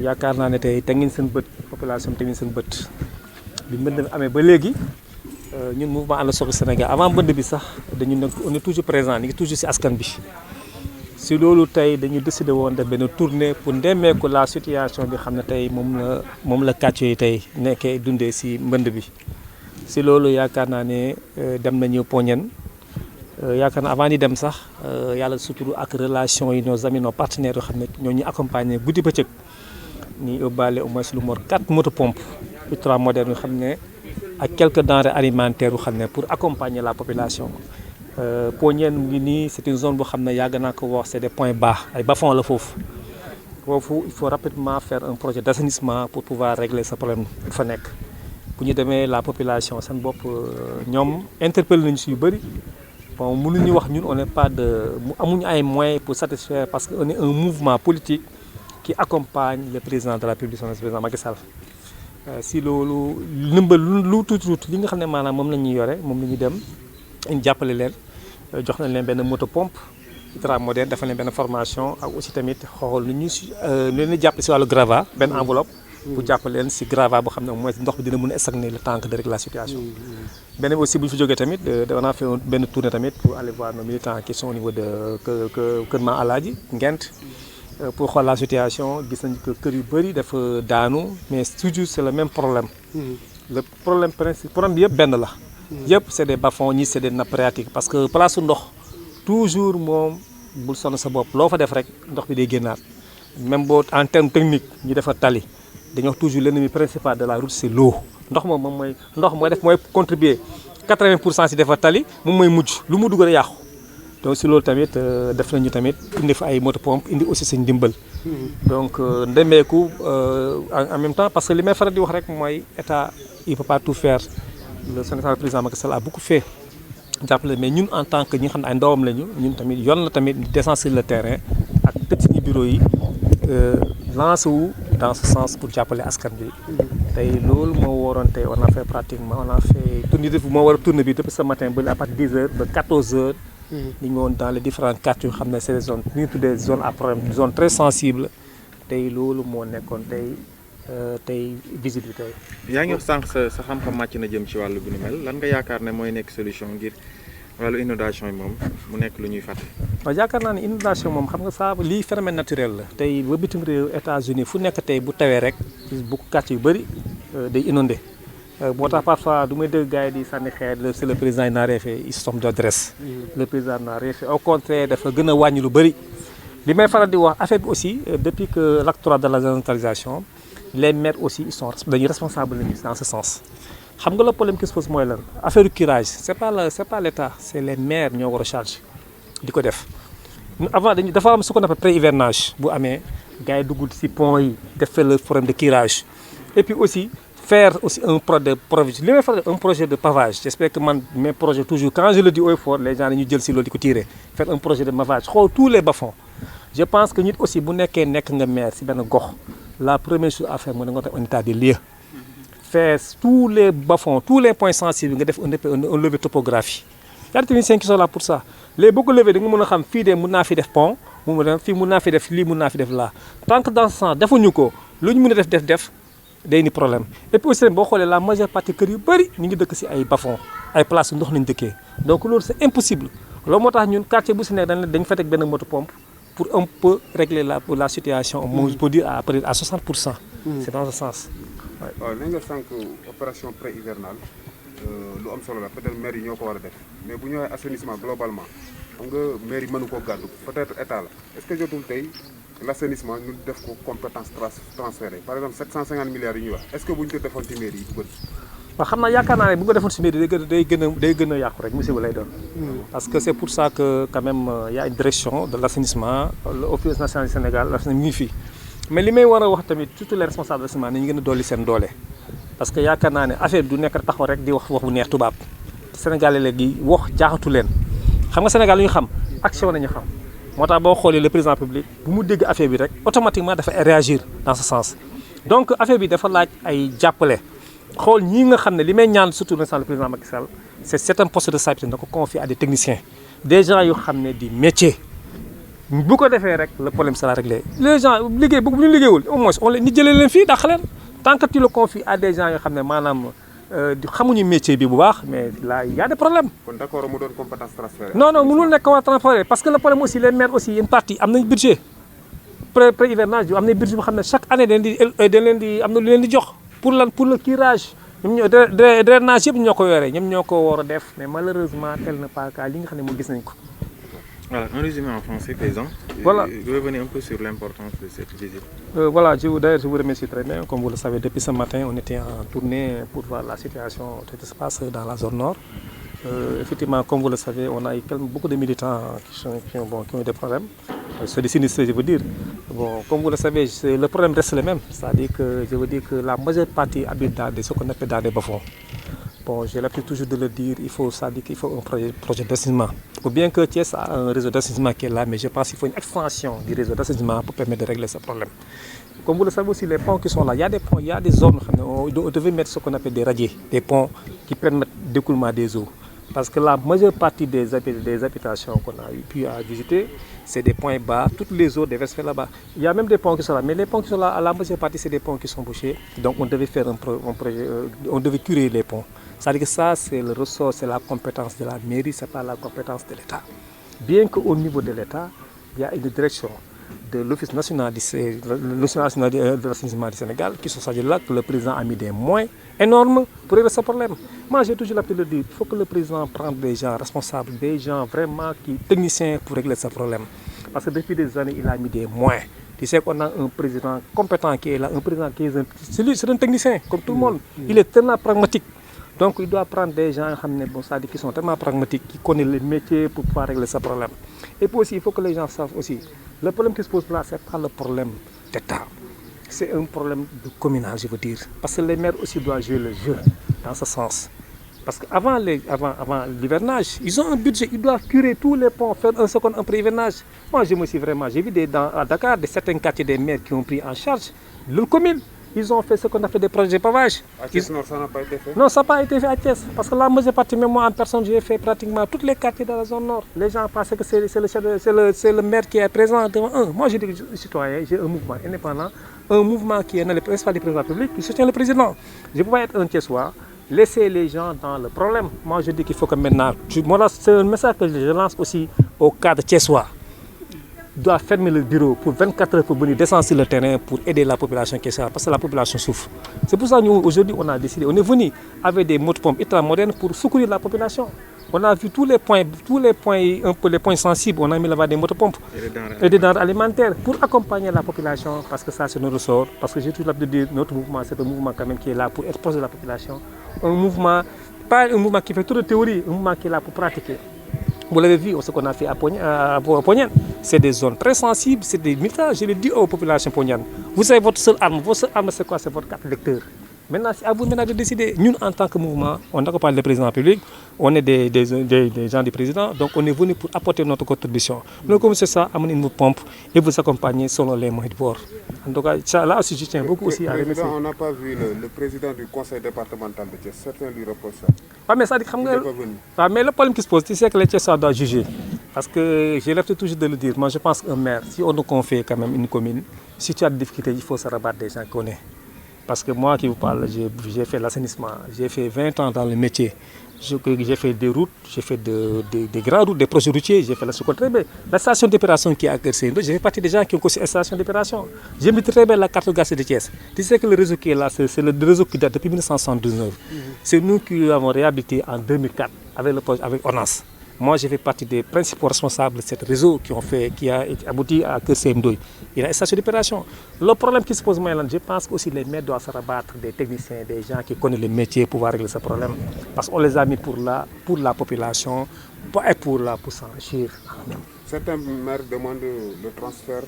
yaakaar naa ne tey teg ngeen seen bët population teg ngeen seen bët bi mbënd mi amee ba léegi ñun mouvement ànd Suxali Sénégal avant mbënd bi sax dañu nekk on est toujours présent ñu ngi toujours ci askan bi si loolu tey dañu décidé woon def benn tournée pour ndemeeku la situation bi xam ne tey moom la quartier yi tey nekkee dundee si mbënd bi si loolu yaakaar naa ne dem nañu Poñen yaakaar naa avant di dem sax yàlla suturu ak relation yi nos amis nos partenaires yoo xam ne ñoo ñu accompagner guddi bëccëg ni yóbbaale au moins lu mot 4 moto pompe ultra moderne yoo xam ne ak quelques denrées alimentaires yoo xam ne pour accompagner la population. Poñen mu ngi nii c'est une zone boo xam ne yàgg naa ko wax c'est des points bas ay bas-fonds la foofu il faut rapidement faire un projet d'assainissement pour pouvoir régler ce problème bu fa nekk. bu ñu demee la population seen bopp ñoom interpellé nañu si yu bëri bon mënuñu wax ñun on n'est pas amuñu ay moyens pour satisfaire parce que on est un mouvement politique qui accompagne le président de la République son président Macky Sall si loolu ndimbal lu tuuti li nga xam ne maanaam moom la ñuy yore moom la ñuy dem ñu jàppale leen jox nañ leen benn moto pompe ultra moderne dafa leen benn formation ak aussi tamit xool nu ñu si leen di jàppale si wàllu gravat benn enveloppe pour jàppale leen si gravat boo xam ne au moins ndox bi dina mën a stagner le temps de régler la situation. beneen bi aussi bu ñu fi jógee tamit on a fait benn tournée tamit pour aller voir nos militants qui sont au niveau de Kër Ma Alaaji Ngent pour xool la situation gis nañu que kër yu bëri dafa daanu mais toujours c'est le même problème. le problème bi yëpp benn la. yëpp c'est des bas-fonds ñii c'est des nappes phréatiques parce que place su ndox toujours moom bul sonn sa bopp loo fa def rek ndox bi day génnaat même boo en terme technique ñu defar tali. dañoo wax toujours l'ennemi principal de la route c'est l'eau ndox moom mooy contribuer 80% si defar tali moom mooy mujj lu mu dugg a yàqu donc si loolu tamit def nañu tamit indi fa ay moto pompe indi aussi seen ndimbal donc ndemeeku en même temps parce que li may faral di wax rek mooy état il peut pas tout faire le Sénégal président Macky Sall a beaucoup fait jàppale mais ñun en tant que ñi nga xam ne ay ndawam lañu ñun tamit yoon la tamit descendre sur le terrain ak tëj suñu bureau yi lancé wu dans ce sens pour jàppale askan bi tey loolu moo waroon tey on a fait tournée bi moo war a tournée bi depuis ce matin ba à partir de 10 heures ba 14 heures ñu ngi woon dans les différents quartiers yoo xam ne c'est des zones ñu tuddee zones à problème zone très sensible tey loolu moo nekkoon tey visite bi tey. yaa ngi wax sànq sa xam-xam màcc na jëm ci wàllu bu ni mel lan nga yaakaar ne mooy nekk solution ngir wàllu inondation yi moom mu nekk lu ñuy fàtte. waaw yaakaar naa ne inondation moom xam nga saa lii phénomène naturel la tey ba bitim réew États-Unis fu nekk tey bu tawee rek bu quartier yu bëri day inondé moo tax parfois du may dégg gars yi di sànni xeer c'est le président il n'a rien fait il se d'adresse. Le président n'a rien fait au contraire dafa gën a wàññi lu bëri. li may faral di wax affaire bi aussi depuis que l'acte 3 de la décentralisation les maires aussi ils sont dañuy responsables lañu dans ce sens. xam nga le problème qui se pose mooy lan affaire du curage c'est pas l'État c'est les maires ñoo war a charge di ko def avant dafa am ce qu'on appelle pré-hivernage bu amee gars yi dugg ci pont yi def fa le problème de curage et puis aussi faire aussi un projet de pavage j'espère que mes projets toujours quand je le dis haut et fort les gens dañuy jël ci loolu di ko tirer faire un projet de pavage xool tous les bas-fonds je pense que nit aussi bu nekk nga maire ci benn gox la première chose à faire mooy da nga def un état des lieux faire tous les bas-fonds tous les points sensibles nga def un levé topographie y a des techniciens qui sont là pour ça léegi boo ko levé da nga mën a xam fii de mën naa fi def pont fii mën naa fi def lii mën naa fi def là tant que dans ce sens defuñu ko lu ñu mën a def day ni problème et puis aussi boo xoolee la majeure partie kër yu bëri ñu ngi dëkk ci ay bas-fonds ay places ndox lañu dëkkee donc loolu c'est impossible loolu moo tax ñun quartier bu ci nekk dañ fa teg benn moto pompe pour un peu régler la situation on peut dire à 60%. C'est dans ce sens. waaw li nga sànq opération pré-hivernale lu am solo la peut-être maire yi ñoo ko war a def mais bu ñu waxee assainissement globalement xam nga maire yi mënu koo gàddu peut-être état la est-ce que jotul tey l'assainissement ñu def ko compétence transférée par exemple 750 milliards yi ñuy wax est-ce que bu ñu ko defoon ci maire yi du bëri. waaw xam naa yaakaar naa ne bu ñu ko defoon ci maire yi day gën a yàqu rek musiba lay doon. parce que c'est pour ça que quand même y a une direction de l'assainissement l'Office national du Sénégal mi ngi fii. mais li may war a wax tamit surtout les responsables de l'assainissement nañu gën a dolli seen doole parce que yaakaar naa ne affaire bi du nekk taxaw rek di wax bu neex tubaab Sénégalais léegi wax jaaxatu leen xam nga Sénégal lu ñu xam action nañu xam moo tax boo xoolee le président public bu mu dégg affaire bi rek automatiquement dafa réagir dans ce sens donc affaire bi dafa laaj ay jàppale xool ñii nga xam ne li may ñaan surtout le président Macky Sall c'est certains postes de stabilité na ko confier à des techniciens des gens yoo xam ne di métier bu ko defee rek le problème sera réglé. Les gens liggéey bu ñu liggéeyul au moins on ni jëlee leen fii dàq leen tant que tu le confies à des gens yoo xam ne maanaam xamuñu métier bi bu baax mais là il y a des problèmes. kon d'accord mu doon compétence transférée. non mënul nekk compétence transférée parce que le problème aussi les maires aussi une partie am nañ budget pré-hivernage am nañ budget boo xam ne chaque année dañ leen di am na lu leen di jox pour le curage. ñoom ñoo drainage yëpp ñoo ko yore ñoom ñoo ko war a def mais malheureusement tel n'est pas le cas li nga xam ne moom gis nañ ko. Voilà, un résumé en français, paysan. Voilà. Vous revenez un peu sur l'importance de cette visite. Voilà, d'ailleurs, je vous remercie très bien. Comme vous le savez, depuis ce matin, on était en tournée pour voir la situation qui se passe dans la zone nord. Effectivement, comme vous le savez, on a eu beaucoup de militants qui ont des problèmes. C'est des sinistres, je veux dire. Bon, comme vous le savez, le problème reste le même. C'est-à-dire que je veux dire que la majeure partie habite dans ce qu'on appelle dans des bas-fonds. Bon, j'ai l'habitude toujours de le dire, il faut un projet d'assainissement. Ou bien que Thiès a un réseau d'assainissement qui est là, mais je pense qu'il faut une extension du réseau d'assainissement pour permettre de régler ce problème. Comme vous le savez aussi, les ponts qui sont là, il y a des ponts, il y a des zones où on devait mettre ce qu'on appelle des radiers, des ponts qui permettent l'écoulement des eaux. Parce que la majeure partie des habitations qu'on a pu visiter, c'est des points bas, toutes les eaux devaient se faire là-bas. Il y a même des ponts qui sont là, mais les ponts qui sont là, à la majeure partie, c'est des ponts qui sont bouchés. Donc on devait faire un projet, on devait curer les ponts. C'est-à-dire que ça, c'est le ressort, c'est la compétence de la mairie, ce n'est pas la compétence de l'État. Bien qu'au niveau de l'État, il y a une direction de l'Office national de l'assainissement du Sénégal qui sont chargés là, que le président a mis des moyens énormes pour régler ce problème. Moi, j'ai toujours l'habitude de dire qu'il faut que le président prenne des gens responsables, des gens vraiment techniciens pour régler ce problème. Parce que depuis des années, il a mis des moyens. Tu sais qu'on a un président compétent qui est là, un président qui est c'est un technicien, comme tout le monde. Il est tellement pragmatique. Donc il doit prendre des gens qui sont tellement pragmatiques, qui connaissent les métiers pour pouvoir régler ce problème. Et puis aussi, il faut que les gens savent aussi, le problème qui se pose là, ce n'est pas le problème d'État. C'est un problème communal, je veux dire. Parce que les maires aussi doivent jouer le jeu dans ce sens. Parce qu'avant l'hivernage, ils ont un budget, ils doivent curer tous les ponts, faire un pré-hivernage. Moi, j'ai vu à Dakar certains quartiers des maires qui ont pris en charge leur commune. Ils ont fait ce qu'on a fait des projets de pavage. À Thiès, non, ça n'a pas été fait? Non, ça n'a pas été fait à Thiès. Parce que la majeure partie, même moi en personne, j'ai fait pratiquement tous les quartiers de la zone nord. Les gens pensaient que c'est le maire qui est présent devant eux. Moi, je dis que je suis citoyen, j'ai un mouvement indépendant, un mouvement qui est dans le principal du président public, qui soutient le président. Je ne peux pas être un Thiessois, laisser les gens dans le problème. Moi, je dis qu'il faut que maintenant... C'est un message que je lance aussi au cadre Thiessois. Doit fermer le bureau pour 24 heures pour venir descendre sur le terrain pour aider la population qui est là, parce que la population souffre. C'est pour ça que nous, aujourd'hui, on a décidé, on est venu avec des motos-pompes ultra modernes pour secourir la population. On a vu tous les points, un peu les points sensibles, on a mis là-bas des motopompes et des denrées alimentaires pour accompagner la population, parce que ça c'est notre ressort, parce que j'ai toujours l'habitude de dire notre mouvement, c'est un mouvement quand même qui est là pour être proche de la population. Un mouvement, pas un mouvement qui fait trop de théorie, un mouvement qui est là pour pratiquer. Vous l'avez vu, ce qu'on a fait à Pognan, c'est des zones très sensibles, c'est des militaires, je l'ai dit aux populations pognanes. Vous avez votre seule arme c'est quoi? C'est votre carte lecteur. Maintenant, c'est à vous maintenant de décider. Nous, en tant que mouvement, on accompagne le président public, on est des gens du président, donc on est venu pour apporter notre contribution. Nous, comme c'est ça, amener une pompe et vous accompagner selon les moyens de bord. En tout cas, ça, là aussi, je tiens beaucoup aussi à remercier. On n'a pas vu le président du conseil départemental de Thiès, certains lui reprochent ça. Ouais, mais ça dit mais le problème qui se pose, c'est que les Thiessois doivent juger. Parce que j'ai l'habitude toujours de le dire, moi je pense qu'un maire, si on nous confie quand même une commune, si tu as des difficultés, il faut se rabattre des gens qu'on connaît. Parce que moi qui vous parle, j'ai fait l'assainissement, j'ai fait 20 ans dans le métier. J'ai fait des routes, j'ai fait des grandes routes, des projets routiers, j'ai fait la seconde très bien. La station d'opération qui est à Kerséndo, j'ai fait partie des gens qui ont conçu la station d'opération. J'ai mis très bien la cartographie de Thiès. Tu sais que le réseau qui est là, c'est le réseau qui date depuis 1979. C'est nous qui l'avons réhabilité en 2004 avec ONAS. Moi, j'ai fait partie des principaux responsables de ce réseau qui a abouti à Kerséndo. Il y a une station d'opération. Le problème qui se pose maintenant, je pense aussi les maires doivent se rabattre des techniciens, des gens qui connaissent le métier pour pouvoir régler ce problème. Parce qu'on les a mis pour la population et pour s'enrichir. Certains maires demandent le transfert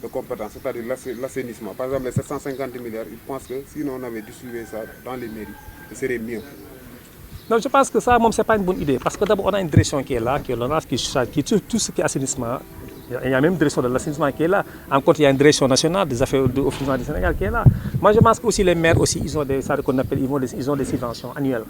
de compétences, c'est-à-dire l'assainissement. Par exemple, les 750 milliards, ils pensent que si on avait distribué ça dans les mairies, ce serait mieux. Non, je pense que ça, ce n'est pas une bonne idée. Parce que d'abord, on a une direction qui est là, qui est l'ONAS, qui tue tout ce qui est assainissement. Il y a même une direction de l'assainissement qui est là. Encore, il y a une direction nationale des affaires du Sénégal qui est là. Moi, je pense que aussi les maires aussi, ils ont des subventions annuelles.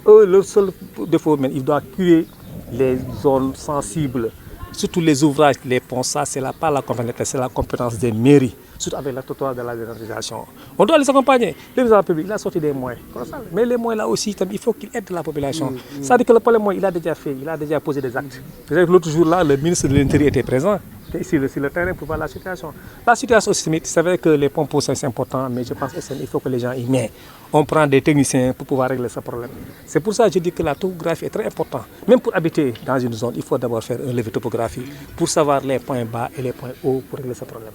Eux, leur seul défaut, ils doivent curer les zones sensibles. surtout les ouvrages, les ponts, ça c'est pas la compétence, c'est la compétence des mairies, surtout avec la totale de la décentralisation. On doit les accompagner. Le président de la République, il a sorti des moyens, mais les moyens là aussi, il faut qu'il aide la population. C'est-à-dire que le problème, il a déjà fait, il a déjà posé des actes. L'autre jour là, le ministre de l'Intérieur était présent. Ici sur le terrain pour voir la situation. La situation aussi, c'est vrai que les pompes c'est important, mais je pense qu'il faut que les gens y mettent. On prend des techniciens pour pouvoir régler ce problème. C'est pour ça que je dis que la topographie est très importante. Même pour habiter dans une zone, il faut d'abord faire un levé topographie pour savoir les points bas et les points hauts pour régler ce problème.